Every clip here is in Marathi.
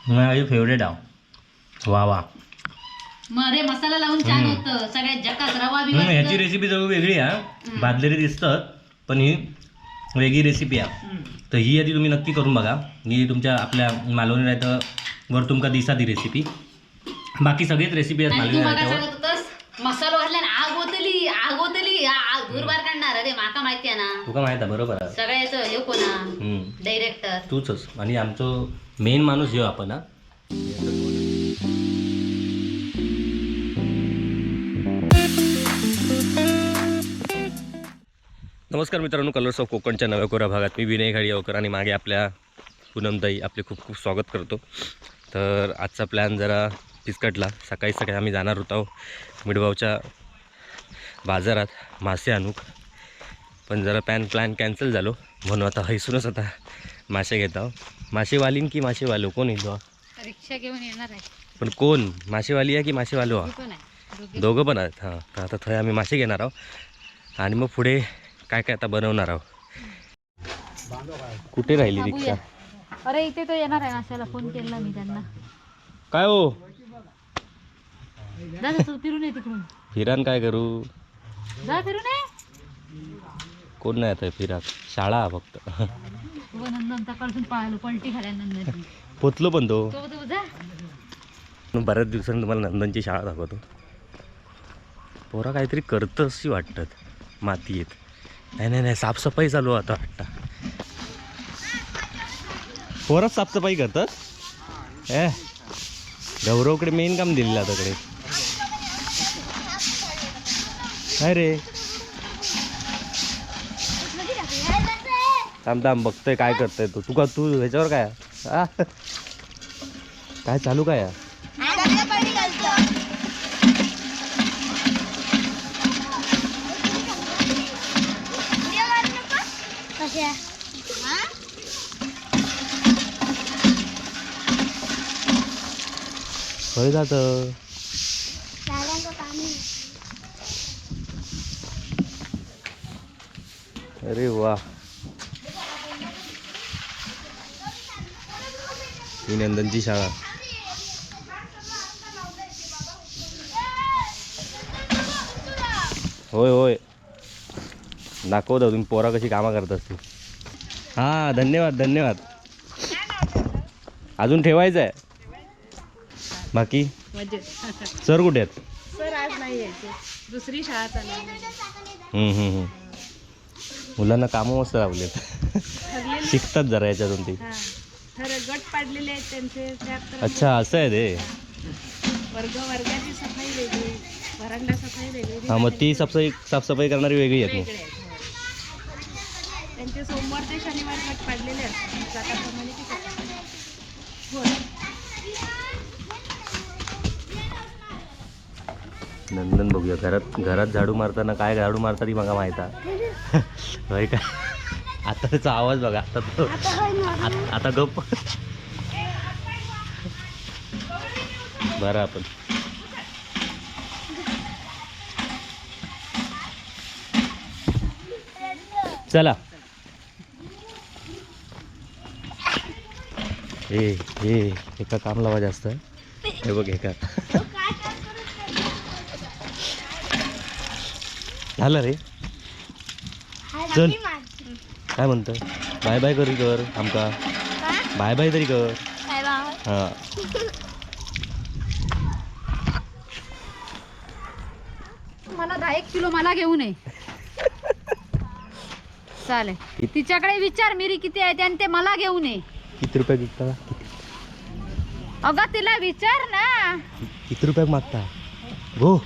माझी फेवरेट आहे. वा वा. मरे मसाला लावून छान होतं सगळ्यात जकास रवा बी ह्याची रेसिपी जवळ वेगळी आहे. भाजलेली दिसतात पण ही वेगळी रेसिपी आहे. तर ही आधी तुम्ही नक्की करून बघा. ही तुमच्या आपल्या मालवणी रायतं वर तुमका दिसा ती रेसिपी. बाकी सगळीच रेसिपी आहेत मालवणी रायत्यावर. मसाला घातल्याने आग होतली आग दूरबार काढणार अरे माका माहिती आहे ना. तुका माहित आहे बरोबर आहे. सगळ्याचं हे कोणा डायरेक्टर तूच आणि आमचं मेन माणूस जेव आपण. नमस्कार मित्रांनो, कलर्स ऑफ कोकणच्या नव्या कोरा भागात मी विनय घाडियावकर आणि मागे आपल्या पूनमताई आपले खूप खूप स्वागत करतो. तर आजचा प्लॅन जरा फिसकटला. सकाळी आम्ही जाणार होतो मिडगावच्या बाजारात मासे आणूक, पण जरा प्लॅन कॅन्सल झालो म्हणून आता हैसूनच आता मासे घेत आहो. मासेवालीन की मासेवालो कोण येतो? रिक्षा घेऊन येणार आहे. पण कोण, मासेवाली आहे की मासेवालो आहे? दोघं पण आहेत. हां, तर आता थोडे आम्ही मासे घेणार आहोत आणि मग पुढे काय काय आता बनवणार आहोत. कुठे राहिली रिक्षा? अरे इथे तो येणार आहे माशाला, फोन केला मी त्यांना. काय हो जा तू फिरून ये तिकडून. फिरान काय करू? जा फिरून ये. कोण नाही आता फिराक, शाळा फक्त. नंदन तकडून पाहिलं पलटी खाल्या नंदन. पोचलो पण तो जा. बऱ्याच दिवसांनी तुम्हाला नंदनची शाळा दाखवतो. पोरा काहीतरी करतं अशी वाटतात मातीत. नाही साफसफाई चालू आता वाटतं. पोरच साफसफाई करतात. गौरवकडे मेन काम दिलेलं आता कडे. काय रे थांब बघतोय काय करतोय तू ह्याच्यावर काय काय चालू काय? होय जात. अरे वा, ही नंदनची शाळा. होय दाखवतो तुम्ही पोरा कशी कामं करत असतील. हां, धन्यवाद. अजून ठेवायचं आहे बाकी. सर कुठे आहेत? सर आज नाही आहे, दुसरी शाळा चालू. मुलांना कामं मस्त लावलेत. शिकतात जरा याच्यातून ती. गट पाडलेले आहेत त्यांचे. अच्छा, असं आहे ते. वर्गाची सफाई वेगळी, वरांडा सफाई वेगळी. हां, मग ती साफसफाई करणारी वेगळी आहेत. मग त्यांचे सोमवार ते शनिवार गट पाडलेले असतात. जाताप्रमाणे ती सफाई. नंदन बघूया घरात झाडू मारताना काय झाडू मारता ती मला माहित आहे. होय का? आता त्याचा आवाज बघा. आता गप्प. बरं आपण चला. एका काम लावा जास्त. हे बघ एका झालं रे. चल काय म्हणतं, बाय करी कर आमका. बाय तरी कर. हां, मला 10 किलो मला घेऊन ये. चालेल, तिच्याकडे विचार मिरी किती आहे आणि ते मला घेऊन ये. किती रुपये विकता? अगं तिला विचार ना. किती रुपये मागता? हो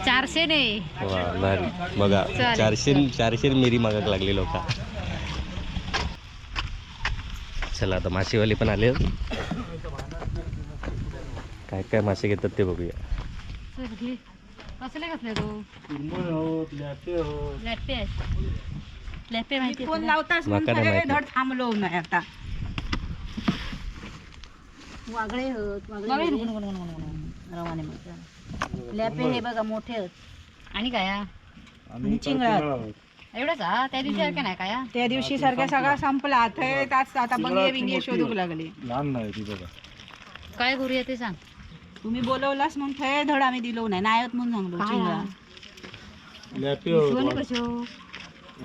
400 ने. वा भारी. बघा 400 मिरी मागक लागली लोक. चला आता मासेवाले पण आले. काय मासे घेतात ते बघूया. कसले तो लॅपे माहिती कोण लावतास? धड थांबलो नाही आता. वागळे रवाने लॅपे हे बघा मोठे आहेत. आणि काय चिंगळा एवढंच हा त्या दिवशी सारखं नाही काय त्या दिवशी सारखा सगळा संपला थंय तास आता बंगे बिंगे शोधूक लागली. लहान नाही ती बघा. काय करूया ते सांग. तुम्ही बोलवलास म्हणून थंय धड आम्ही दिलो नाही नायत म्हणून सांगलो चिंगळा. लॅपी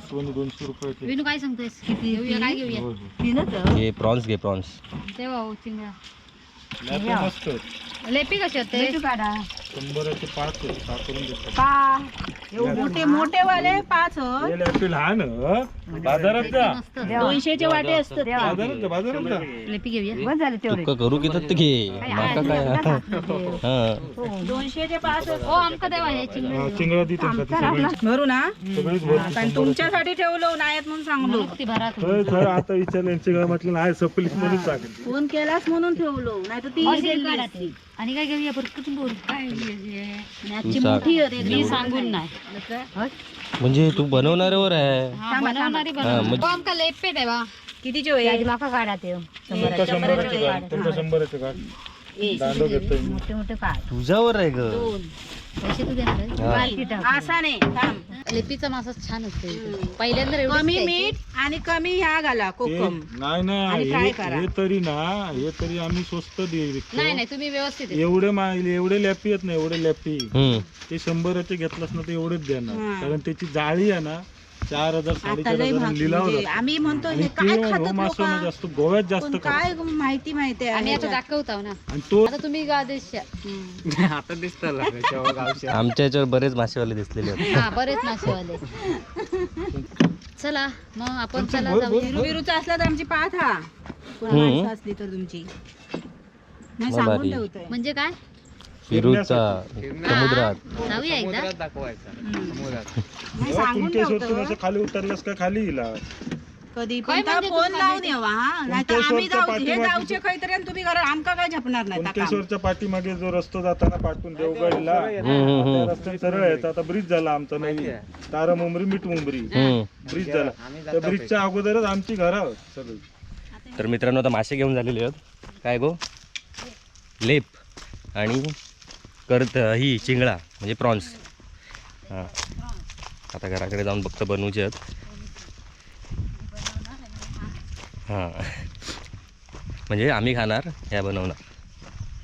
सोनी 200 रुपये ते. विनू काय सांगतोयस घेऊया काय घेऊया होय, होय. घे प्रॉन्स घे प्रॉन्स. तेव्हा हो चिंगळा लॅपी मस्त आहेत. लेपी कशी होते 100चे 5 आहेत. का करून देतो. मोठे मोठे वाले 5 हे लॅपी लहान हं. बाजारात जा. 200चे वाटे असतात. बाजारात जा. लेपी घेऊया तुका करू की तर घे माका काय हा 200चे 5 ओ आमका देवा हे चिंगळा हा, चिंगळा दी त्यांका ती सगळी- भरू ना सगळीच भर. कारण तुमच्यासाठी ठेवलो नायत म्हणून सांगलो. ती भरा थंय थंय आता विचारलं यांची गळ म्हटलं नाही सपलीस म्हणून सांगेल. फोन केलास म्हणून ठेवलो नाही तर ती दिली असती. आणि काय घेऊया परत बोल काय आणि आजची मोठी आहे रे. मी सांगून नाही म्हणजे तू बनवणाऱ्यावर आहे. बनवणारी हा, म्हणजे- आमका लेपे देवा कितीचे होईल? माका काढा ते तुमच्या 100चे गाड. तुमच्या 100चे गाड. दांडो घेतोय मी. मोठे मोठे काय तुझ्यावर आहे ग. पैसे तू देणार हा. असा नाही थांब. लेपीचा मासा छान असते पहिल्यांदा एवढं कमी मीठ आणि कमी ह्या घाला ते- कोकम. नाही आणि नाही काय हे करा? हे तरी ना हे तरी आम्ही स्वस्त विकतो. नाही नाही तुम्ही व्यवस्थित आहे. एवढे लॅपी आहेत ना एवढे लॅपी हम्म. ते 100चे घेतलास ना ते एवढेच देणार. हा. कारण त्याची जाळी आहे ना 4,000 आता लय 4,500 महाग लिलाव म्हणजे जातो. आम्ही म्हणतो आणि हे ते काय हो खातात मासो ना लोकं? जास्त गोव्यात जास्त पण खातात. काय माहिती आहे आम्ही आता दाखवतो ना आणि तो आता तुम्ही गादेशच्या आमच्या याच्यावर बरेच मासेवाले दिसलेले आहेत. हा बरेच मासेवाले चला मग आपण चला जाऊया बिरूचा असला तर आमची पाठ हा कोण हम्म. माणसं असली तर तुमची नाही मग सांगून भारी. ठेवतोय. म्हणजे काय फिरूचा समुद्रात जाऊया एकदा नाही जेव्हा सांगून तुमच्या शोधून ठेवतो. असं खाली उतरलास का खाली येला. कधी काय पण त्या म्हणजे फोन तू लावून यावा हा नाही तर कुंकेश्वरच्या आम्ही जाऊ हे पाठीमागे- जाऊचे काहीतरी आणि तुम्ही घरात आमका काय झपणार नाही आता काम. कुंकेश्वरच्या पाठीमागे जो रस्ता जाताना पाठवून देवगडला हम्म. त्या रस्त्याने सरळ आहे आता ब्रिज झाला आमचा नवीन तारा मुंबरी मीठ मुंबरी हम्म. ब्रिज झाला त्या ब्रिजच्या अगोदरच आमची घर आहोत सगळी. तर मित्रांनो आता मासे घेऊन झालेले आहेत. काय गो लेप आणि करत ही चिंगळा म्हणजे प्रॉन्स. हां आता घराकडे जाऊन फक्त बनवूचे आहेत. हां म्हणजे आम्ही खाणार ह्या बनवणार.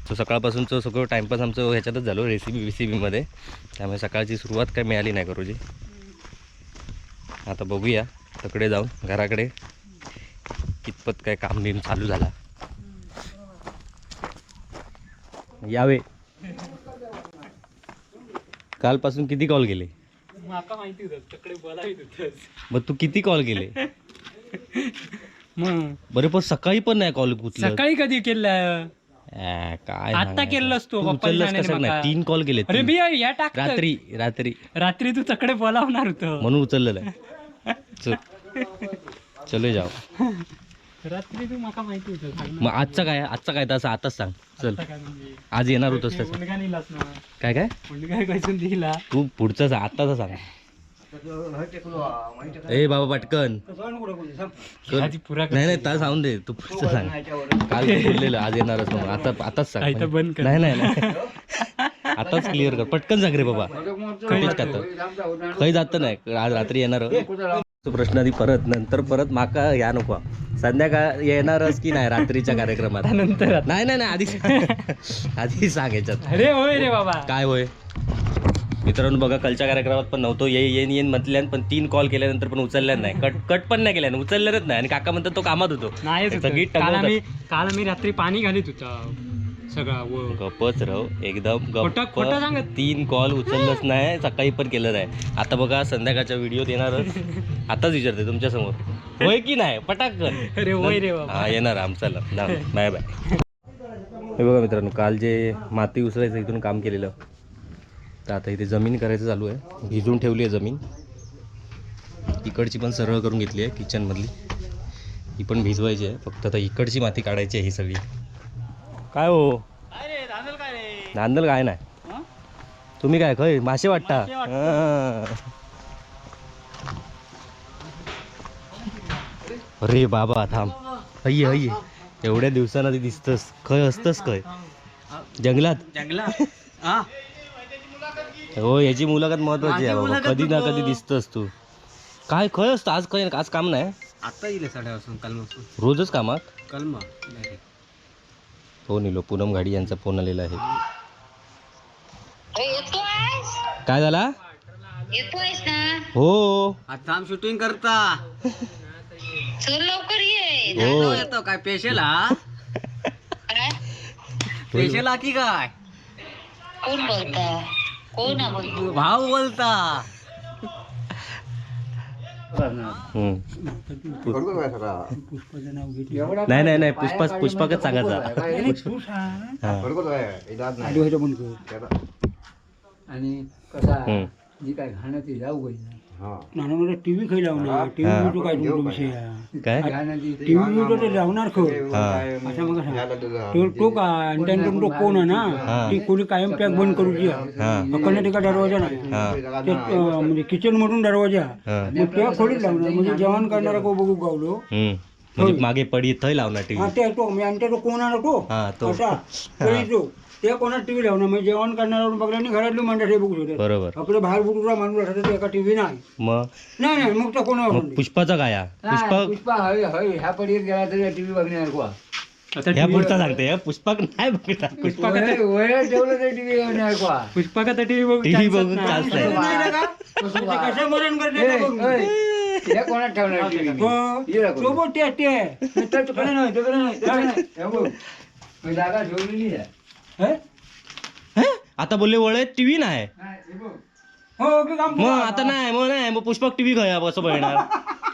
तो सकाळपासूनचं सगळं टाईमपास आमचं ह्याच्यातच झालो रेसिपीमध्ये. त्यामुळे सकाळची सुरुवात काय मिळाली नाही करूची. आता बघूया तकडे जाऊन घराकडे कितपत काय काम बिम चालू झाला. यावे कालपासून किती कॉल केले? मग तू किती कॉल केले? मग बरे पण सकाळी पण नाही कॉल कुठला. सकाळी कधी केलं? काय आता सांगायचं? केलंस तू, तू पप्पा उचललंस जाणे कशाला मका. नाही? 3 कॉल केले. अरे 3. बिया या टाक रात्री रात्री रात्री तू तकडे बोलावणार होतो म्हणून उचललेलं आहे. चलो जाऊ. रात्री तू माका माहिती होतं मग आजचा काय तसं आताच सांग. चल आज येणार होतस तसं. मुलगा नेलास ना काय काय मुलगा कैसून दिला तू पुढचं सांग आत्ताच सांग. ए बाबा पटकन आधी पुरा नाही नाही त्याला सांगून दे. तू पुढचं सांग. काल तू बोललेलं आज येणारच म्हणून आताच सांग. इथं बंद कर. नाही नाही नाही आताच क्लिअर कर. पटकन सांग रे बाबा. कुठेच का काही जात नाही आज रात्री येणार. तो प्रश्न आधी परत माका या नको. संध्याकाळ येणारच की नाही रात्रीच्या कार्यक्रमात? नंतर नाही नाही नाही आधी सांग याच्यात. अरे होय रे बाबा काय होय मित्रांनो बघा कालच्या कार्यक्रमात पण नव्हतो. येईन म्हटल्यान पण 3 कॉल केल्यानंतर पण उचलल्या नाही. कट पण नाही केल्यानं उचलल्याच नाही. आणि काका म्हणतात तो कामात होतो. नाही सगळी काल आम्ही रात्री पाणी घालीत होता सगळा गपच राव एकदम खोटं सांगत. 3 कॉल उचललंच नाही. सकाळी पण केलं नाही. आता बघा संध्याकाळच्या व्हिडिओत येणारच. आताच विचारते तुमच्या समोर होय की नाही पटाकन. अरे होय रे बाबा हा येणार आमचाला. Bye bye. हे बघा मित्रांनो काल जे माती उचलायचं इथून काम केलेलं तर आता इथे जमीन करायचं चालू आहे. भिजून ठेवली आहे जमीन. इकडची पण सरळ करून घेतली आहे किचनमधली. ही पण भिजवायची आहे. फक्त आता इकडची माती काढायची आहे ही सगळी. काय हो नांदल काय नाही. तुम्ही काय खय मासे वाटता? अरे बाबा थांब. हय्ये हय्ये एवढ्या दिवसांना ती दिसतस. खय असतस खय जंगलात? हो याची मुलाखत महत्वाची आहे बाबा. कधी ना कधी दिसतस तू. काय खय असतं आज काय आज काम नाही आता येईल साड्यापासून कालपासून रोजच कामात कलमा हो निलो पूनम गाडी यांचा फोन आलेला आहे काय झाला येतोयस ना हो आता आम शूटिंग करता चल लवकर ये हो येतो काय पेशल हा पेशल हा की काय कोण बोलता कोण बोलतो भाव बोलता हम्म. नाही नाही नाही पुष्पाकच सांगायचा आणि कसा हम्म. जी काय घाणं ती जाऊ गई नाना मला टीव्ही खाई लावणार टीव्ही विटू काय तुमचा विषय काय टीव्ही विटू तर लावणार खो हा असं मग तो का आणि त्यानंतर तो कोण आहे ना ती कोणी कायम पॅक बंद करूची हा कर्नाटका दरवाजा नाही हा ते म्हणजे किचन मधून दरवाजा हा मग त्या खोलीत लावणार म्हणजे जेवण करणारा को बघू गावलो म्हणजे मागे पडी थंय लावणार हा टीव्ही ते तो मी आणि तो कोण आहे तो हा तो असा तरी तो त्या कोणा टीव्ही लावणार म्हणजे जेवण करणारा बघल्याने घरातली मांडा हे बघू शकते बरोबर आपले बाहेर बुटूला माणूस असतात एका टीव्ही नाही मग नाही नाही मग तो कोणावर मग म्हणते. पुष्पाचा काय हा? पुष्पा पुष्पा हय हय ह्या पडीत गेला तरी टीव्ही बघणार को ह्या पुढचा सांगते ह्या पुष्पाक नाही बघणार वय ठेवलं तर टीव्ही बघणार को पुष्पा का टीव्ही बघू टीव्ही बघून नाही चालतंय ना का? ते कसं मरण करते ते बघ. त्या कोणात ठेवणार टीव्ही हो, तो बघ ते नाहीतर तिकडे नाही, तिकडे नाही, तिकडे नाही. हे बघ मी जागा ठेवलेली आहे हे? हे? आता बोलले वळ टीव्ही नाही हे बघ हो की काम मग आता नाही मग पुष्पाक टीव्ही खाया कसं मिळणार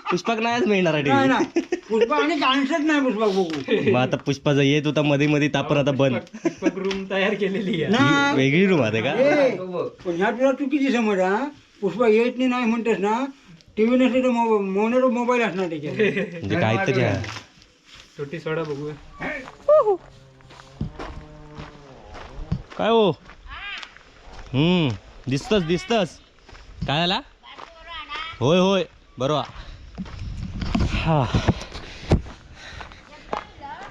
पुष्पाक नाहीच मिळणार नाही टीव्ही नाही पुष्पा आणि चान्सच नाही पुष्पा बघू मग आता पुष्पाचा येत होता मध्ये मध्ये तापर आता बंद पुष्पक रूम तयार केलेली आहे ही नाही वेगळी रूम आहे का ए, तो बघ पण ह्या तुला चुकीची समज हा पुष्पा येत नाही म्हणतेस ना टीव्ही नसते तर मोबाईल मोबाईल असणार त्याच्यात म्हणजे काहीतरी आहे छोटी सोडा बघूया काय हो दिसतच काय आला होय होय बरोबर हा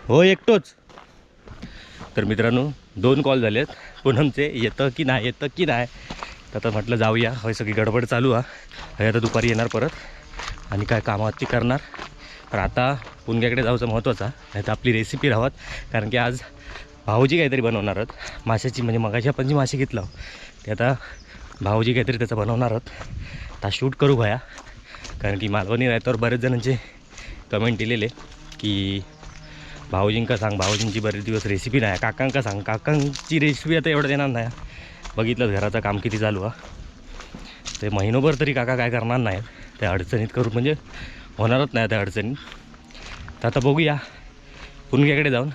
होय एकटोच तर मित्रांनो 2 कॉल झालेत पूनमचे येतं की नाही तर आता म्हटलं जाऊया होय सगळी गडबड चालू आहे आता दुपारी येणार परत आणि काय कामावरती करणार पण आता पुणग्याकडे जाऊचं महत्त्वाचं नाही तर आपली रेसिपी राहत कारण की आज भाऊजी काहीतरी बनवणार आहेत माशाची म्हणजे मगाशी आपण जी मासे घेतलं ते आता भाऊजी काहीतरी त्याचं बनवणार आहेत आता शूट करू भया कारण की मालवणी रायतावर बरेच जणांचे कमेंट दिलेले की भाऊजींका सांग भाऊजींची बरेच दिवस रेसिपी नाही काकांका सांग काकांची रेसिपी आता एवढं देणार नाही बघितलं घराचं काम किती चालू आहे ते महिनोभर तरी काका काय करणार नाहीत त्या अडचणीत करू म्हणजे होणारच नाही त्या अडचणीत तर आता बघूया पुणग्याकडे जाऊन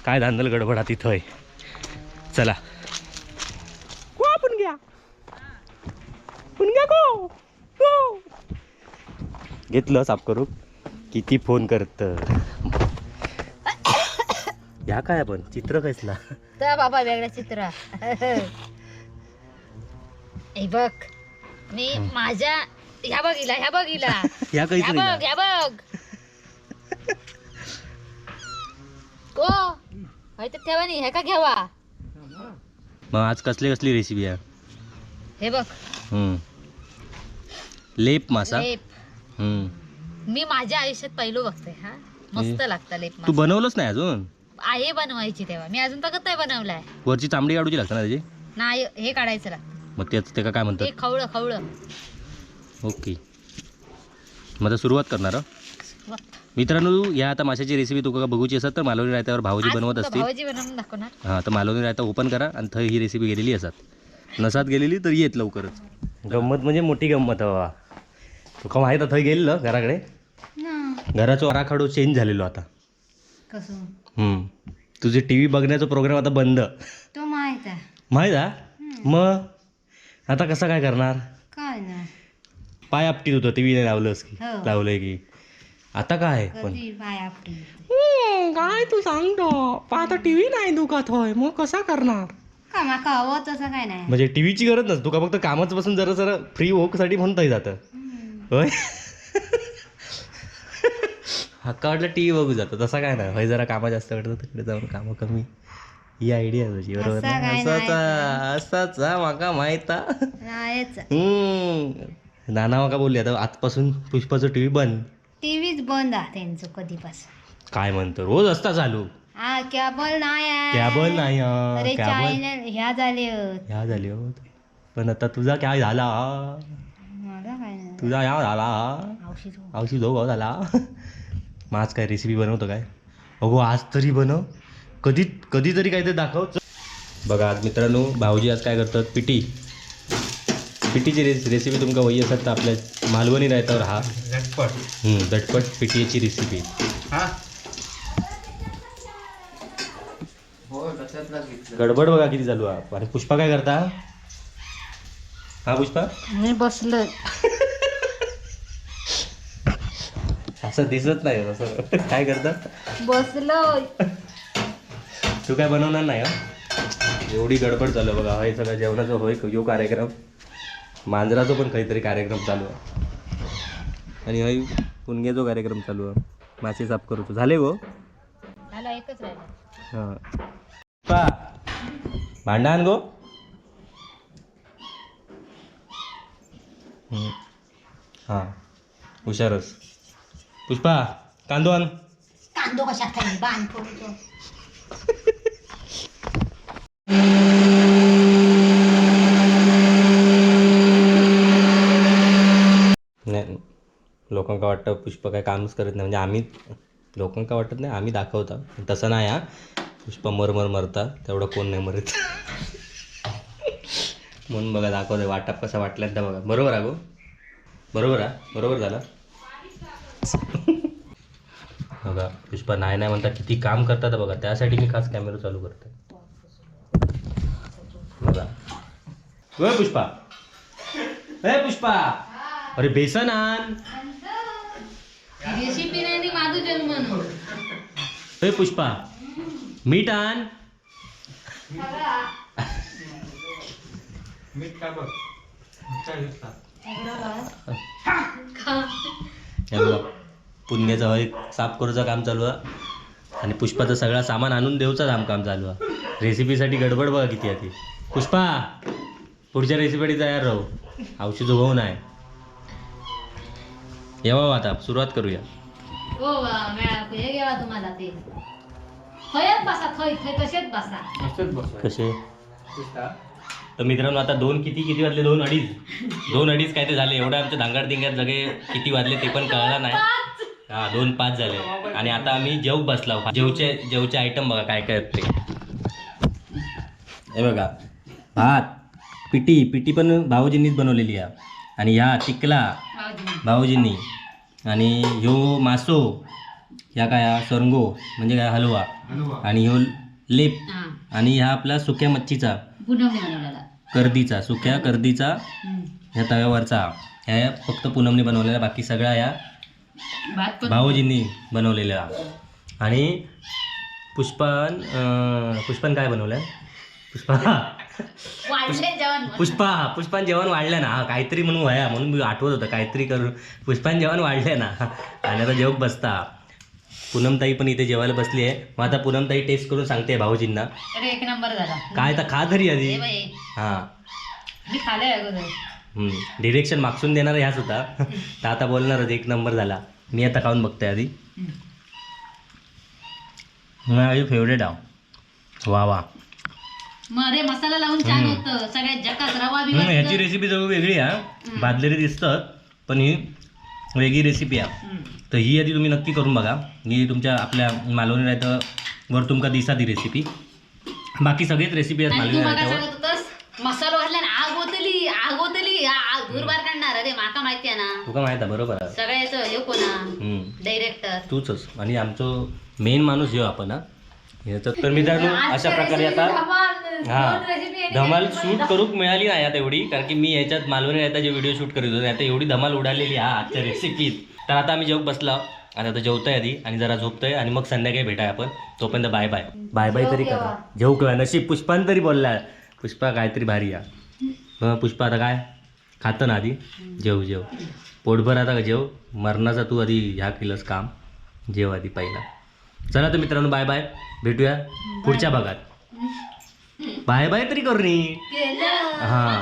काय धांदल गडबड तिथं आहे चला घेतलं साफ करू किती फोन करत ह्या काय आपण चित्र कसला तर बाबा वेगळं चित्र हे बघ मी माझ्या ह्या बघिला ह्या काहीच नाही ह्या बघ ओ तर ठेवा नाही हे का घ्यावा मग आज कसली रेसिपी आहे हे बघ लेप मासा लेप मी माझ्या आयुष्यात पहिलं बघते हा मस्त लागतं लेप तू मासा. बनवलंच नाही अजून आहे बनवायची तेव्हा मी अजून तक नाही बनवलाय वरची चांबडी काढूची लागतं ना त्याची नाही हे काढायचं लागतं मग त्याचं ते काय ते म्हणतात खवळं ओके मग आता सुरुवात करणार मित्रांनो या आता माशाची रेसिपी तुका बघूची असत तर मालवणी रायत्यावर भाऊजी बनवत असतील भावाजी बनवून दाखवणार हां तर मालवणी रायता ओपन करा आणि थंय ही रेसिपी गेलेली असतात नसात गेलेली तर येत लवकरच गंमत म्हणजे मोठी गंमत आहे बाबा तुका माहीत आहे थंय गेलेलं घराकडे घराचा आराखडो चेंज झालेलो आता कसं तुझे टी व्ही बघण्याचा प्रोग्राम आता बंद तो माहित आहे माहीत आहे मग आता कसं काय करणार काय ना पाय आपटीत होतं टी व्ही नाही लावलंस की हो. लावलंय की आता काय पण पाय आपली काय तू सांगतो आता टी व्ही नाही दुखात होय मग कसा करणार का माका हवं तसं काय नाही म्हणजे टीव्हीची गरज नसतो तुका फक्त कामाच पासून जरा फ्री होसाठी म्हणताय जातं होय हक्का वाटलं टी व्ही बघू जातं तसं काय नाही होय जरा कामं जास्त वाटतं तिकडे जाऊन कामं कमी ही आयडिया तुझी बरोबर असं काय असाच माका माहिता नाहीच नाना का बोलले आता आजपासून पुष्पाचं टी व्ही बंद. टीव्हीच बंद आहे त्यांचं कधीपासून. काय म्हणतो रोज असता चालू. हा कॅबल नाही आहे. कॅबल नाही अरे कॅबल चॅनल ह्या झाले. ह्या झाली हो. पण आता तुझा काय झाला मला काय नाही. तुझा ह्या झाला औषध औषध भाऊ झाला. मग आज काय रेसिपी बनवतो काय. अगो आज तरी बनव. कधीतरी काहीतरी दाखव. बघा आज मित्रांनो भाऊजी आज काय करतात पिठीची रेसिपी तुमका वही असतात तर आपल्या मालवणी रायतावर हा झटपट पिठीची रेसिपी. गडबड बघा किती चालू आहे. आणि पुष्पा काय करता. हा पुष्पा मी बसलो. असं दिसत नाही असं काय करतात. बसलो. तू काय बनवणार नाही हा. एवढी गडबड चालू आहे बघा. हे सगळं जेवणाचं होय यो कार्यक्रम. मांजराचा पण काहीतरी कार्यक्रम चालू आहे. आणि हय पुणग्याचा कार्यक्रम चालू आहे. मासे साफ करतो झाले गो. झालं एकच राहिलं. हां पा भांडा आण गो. हां हुशारच. पुष्पा कांदो आण. कांदो कशात खाली बांध पडतो. नाही लोकांका वाटतं पुष्पा काय कामच करत नाही. म्हणजे आम्ही लोकांका वाटत नाही आम्ही दाखवता तसं नाही हा. पुष्पा मरता तेवढं कोण नाही मरत. म्हणून बघा दाखवतोय वाटप कसा वाटल्यानंतर बघा. बरोबर आहे गो. बरोबर आहे बरोबर झालं. बघा पुष्पा नाही म्हणता किती काम करतात बघा. त्यासाठी मी खास कॅमेरा चालू करतो बघा. होय पुष्पा. हे पुष्पा अरे बेसन आण. रेसिपी नाही माझं जन्म. हे पुष्पा मीठ आण. हे बघा पुण्याचं हय साफ करूचं काम चालू आहे. आणि पुष्पाचं सगळं सामान आणून देऊचं काम चालू आहे. रेसिपीसाठी गडबड बघा किती आहे ती. पुष्पा पुढच्या रेसिपीसाठी तयार राहू. औषध होऊ नाही. येवा आता सुरुवात करूया. हो हे घ्यावा तुम्हाला ते. थयच बसा थय तसेच बसा. कसे तर मित्रांनो आता किती वाजले 2:30 काय ते झाले. एवढं आमच्या धांगाड दिंग्यात जगे किती वाजले ते पण कळलं नाही. हा 2:05 झाले. आणि आता आम्ही जेवू बसला. जेवचे आयटम बघा काय काय ते. हे बघा भात पिठी पण भाऊजींनीच बनवलेली आहे. आणि ह्या चिकला भाऊजींनी. आणि ह्यो मासो ह्या काय सरंगो म्हणजे काय हलवा. आणि ह्यो लेप. आणि ह्या आपला सुक्या मच्छीचा सुक्या कर्दीचा ह्या तव्यावरचा ह्या फक्त पूनमने बनवलेला. बाकी सगळ्या ह्या भाऊजींनी बनवलेल्या. आणि पुष्पान काय बनवलं. पुष्पान जेवण वाढलं ना. काहीतरी म्हणून व्हाया म्हणून मी आठवत होतं काहीतरी करून. पुष्पान जेवण वाढलं ना. आणि आता जेवक बसता. पूनमताई पण इथे जेवायला बसली आहे. मग आता पूनमताई टेस्ट करून सांगते भाऊजींना. अरे एक नंबर झाला. काय तर खा तरी आधी. हां मी खाले अगोदर. डिरेक्शन मागसून देणार ह्याच होता. तर आता बोलणारच एक नंबर झाला. मी आता खाऊन बघतोय आधी. माझी फेवरेट आहो. वा रे मसाला लावून छान होतं. सगळ्यात जकास रवा बी. ह्याची रेसिपी जवळ वेगळी आहे. भाजलेली दिसतात पण ही वेगळी रेसिपी आहे. तर ही आधी तुम्ही नक्की करून बघा. ही तुमच्या आपल्या मालवणी रायतावर तुमका दिसा ती रेसिपी. बाकी सगळेच रेसिपी आहेत मालवणी रायतावर. मसाला घातल्याने आग होतली आग दूर बार काढणार. अरे माका माहिती आहे ना. तुका माहित आहे बरोबर आहे. सगळ्याचं हे कोणा डायरेक्टर तूच. आणि आमचं मेन माणूस जेव आपण हा. तर मित्रांनो अशा प्रकारे आता धमाल शूट करूक मिळाली नाही आता एवढी. कारण की मी ह्याच्यात मालवणी रायता जे व्हिडिओ शूट करीत होतो आता एवढी धमाल उडालेली हा आजच्या रेसिपीत. तर आता आम्ही जेवक बसला. आणि आता जेवतोय आधी आणि जरा झोपतोय. आणि मग संध्याकाळी भेटाय आपण. तोपर्यंत बाय बाय तरी करा. जेवू किंवा नशीब पुष्पान तरी बोलला. पुष्पा काहीतरी भारी या. पुष्पा आता काय खातं ना आधी. जेव पोटभर आता जेव. मरणाचा तू आधी ह्या केलंस काम. जेव आधी पहिला. चला तर मित्रांनो बाय भेटूया पुढच्या भागात. बाय तरी करू नी. हां